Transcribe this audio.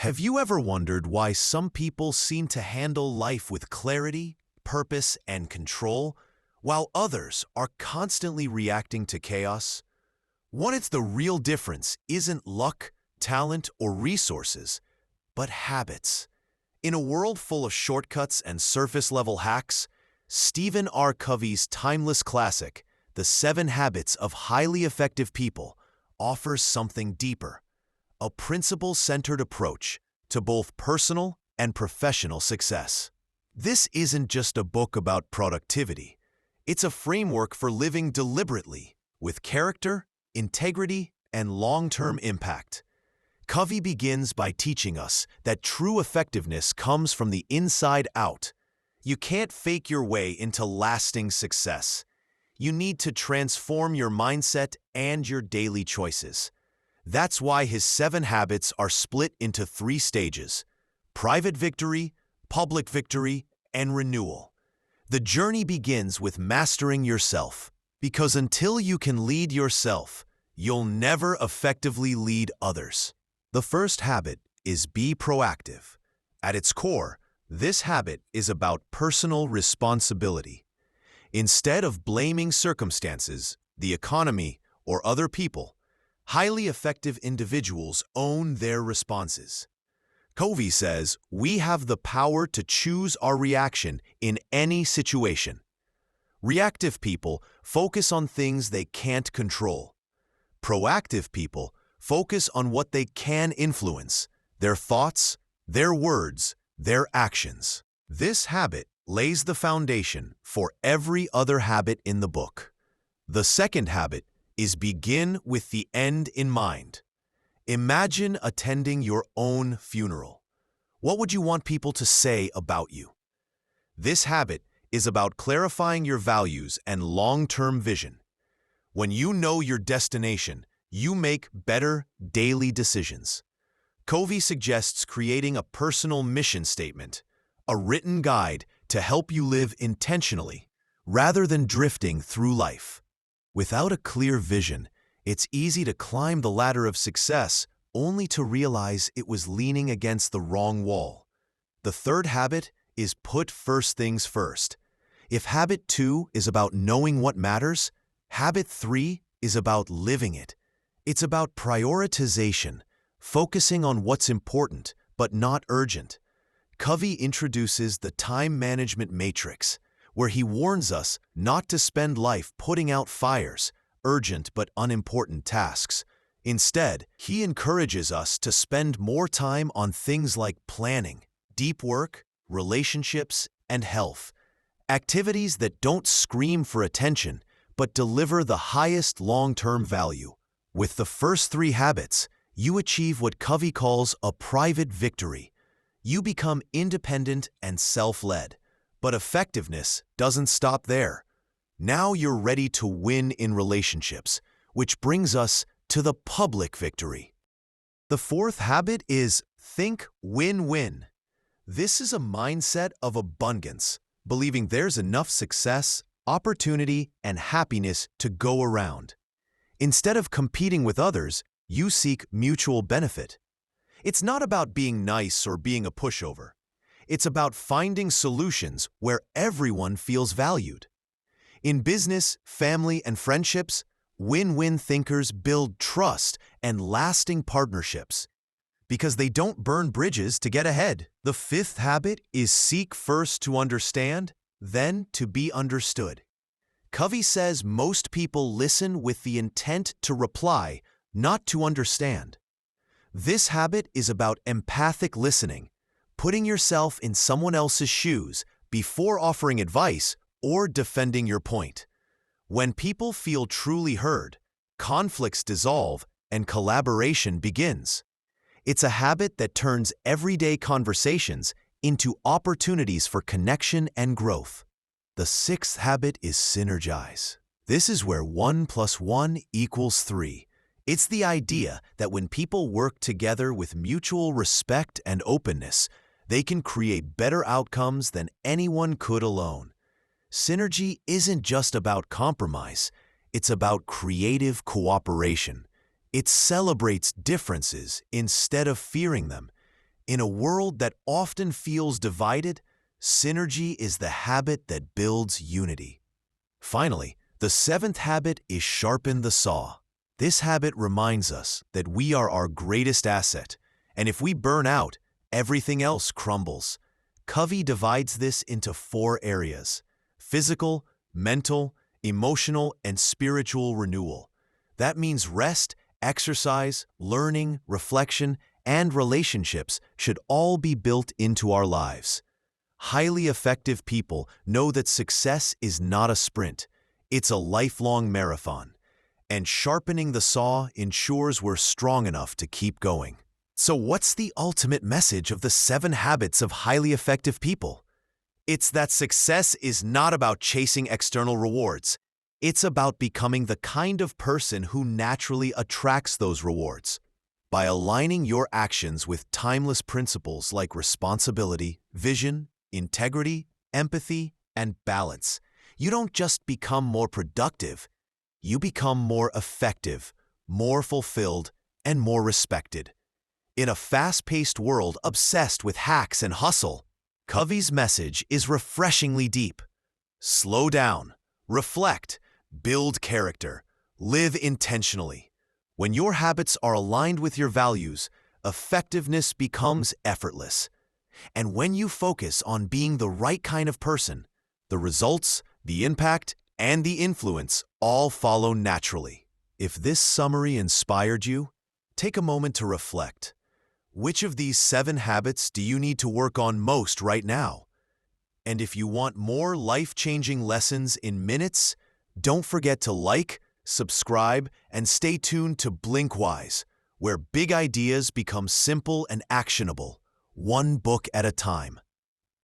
Have you ever wondered why some people seem to handle life with clarity, purpose, and control, while others are constantly reacting to chaos? What if the real difference isn't luck, talent, or resources, but habits? In a world full of shortcuts and surface-level hacks, Stephen R. Covey's timeless classic, The 7 Habits of Highly Effective People, offers something deeper, a principle-centered approach to both personal and professional success. This isn't just a book about productivity. It's a framework for living deliberately, with character, integrity, and long-term impact. Covey begins by teaching us that true effectiveness comes from the inside out. You can't fake your way into lasting success. You need to transform your mindset and your daily choices. That's why his 7 habits are split into 3 stages: private victory, public victory, and renewal. The journey begins with mastering yourself, because until you can lead yourself, you'll never effectively lead others. The first habit is be proactive. At its core, this habit is about personal responsibility. Instead of blaming circumstances, the economy, or other people, highly effective individuals own their responses. Covey says we have the power to choose our reaction in any situation. Reactive people focus on things they can't control. Proactive people focus on what they can influence: their thoughts, their words, their actions. This habit lays the foundation for every other habit in the book. The second habit is begin with the end in mind. Imagine attending your own funeral. What would you want people to say about you? This habit is about clarifying your values and long-term vision. When you know your destination, you make better daily decisions. Covey suggests creating a personal mission statement, a written guide to help you live intentionally, rather than drifting through life. Without a clear vision, it's easy to climb the ladder of success only to realize it was leaning against the wrong wall. The third habit is put first things first. If habit 2 is about knowing what matters, habit 3 is about living it. It's about prioritization, focusing on what's important but not urgent. Covey introduces the time management matrix, where he warns us not to spend life putting out fires, urgent but unimportant tasks. Instead, he encourages us to spend more time on things like planning, deep work, relationships, and health. Activities that don't scream for attention, but deliver the highest long-term value. With the first 3 habits, you achieve what Covey calls a private victory. You become independent and self-led. But effectiveness doesn't stop there. Now you're ready to win in relationships, which brings us to the public victory. The fourth habit is think win-win. This is a mindset of abundance, believing there's enough success, opportunity, and happiness to go around. Instead of competing with others, you seek mutual benefit. It's not about being nice or being a pushover. It's about finding solutions where everyone feels valued. In business, family, and friendships, win-win thinkers build trust and lasting partnerships because they don't burn bridges to get ahead. The fifth habit is seek first to understand, then to be understood. Covey says most people listen with the intent to reply, not to understand. This habit is about empathic listening, putting yourself in someone else's shoes before offering advice or defending your point. When people feel truly heard, conflicts dissolve and collaboration begins. It's a habit that turns everyday conversations into opportunities for connection and growth. The sixth habit is synergize. This is where 1 + 1 = 3. It's the idea that when people work together with mutual respect and openness, they can create better outcomes than anyone could alone. Synergy isn't just about compromise, it's about creative cooperation. It celebrates differences instead of fearing them. In a world that often feels divided, synergy is the habit that builds unity. Finally, the seventh habit is sharpen the saw. This habit reminds us that we are our greatest asset, and if we burn out, everything else crumbles. Covey divides this into 4 areas: physical, mental, emotional, and spiritual renewal. That means rest, exercise, learning, reflection, and relationships should all be built into our lives. Highly effective people know that success is not a sprint, it's a lifelong marathon. And sharpening the saw ensures we're strong enough to keep going. So what's the ultimate message of the 7 habits of highly effective people? It's that success is not about chasing external rewards. It's about becoming the kind of person who naturally attracts those rewards. By aligning your actions with timeless principles like responsibility, vision, integrity, empathy, and balance, you don't just become more productive, you become more effective, more fulfilled, and more respected. In a fast-paced world obsessed with hacks and hustle, Covey's message is refreshingly deep. Slow down, reflect, build character, live intentionally. When your habits are aligned with your values, effectiveness becomes effortless. And when you focus on being the right kind of person, the results, the impact, and the influence all follow naturally. If this summary inspired you, take a moment to reflect. Which of these 7 habits do you need to work on most right now? And if you want more life-changing lessons in minutes, don't forget to like, subscribe, and stay tuned to BlinkWise, where big ideas become simple and actionable, one book at a time.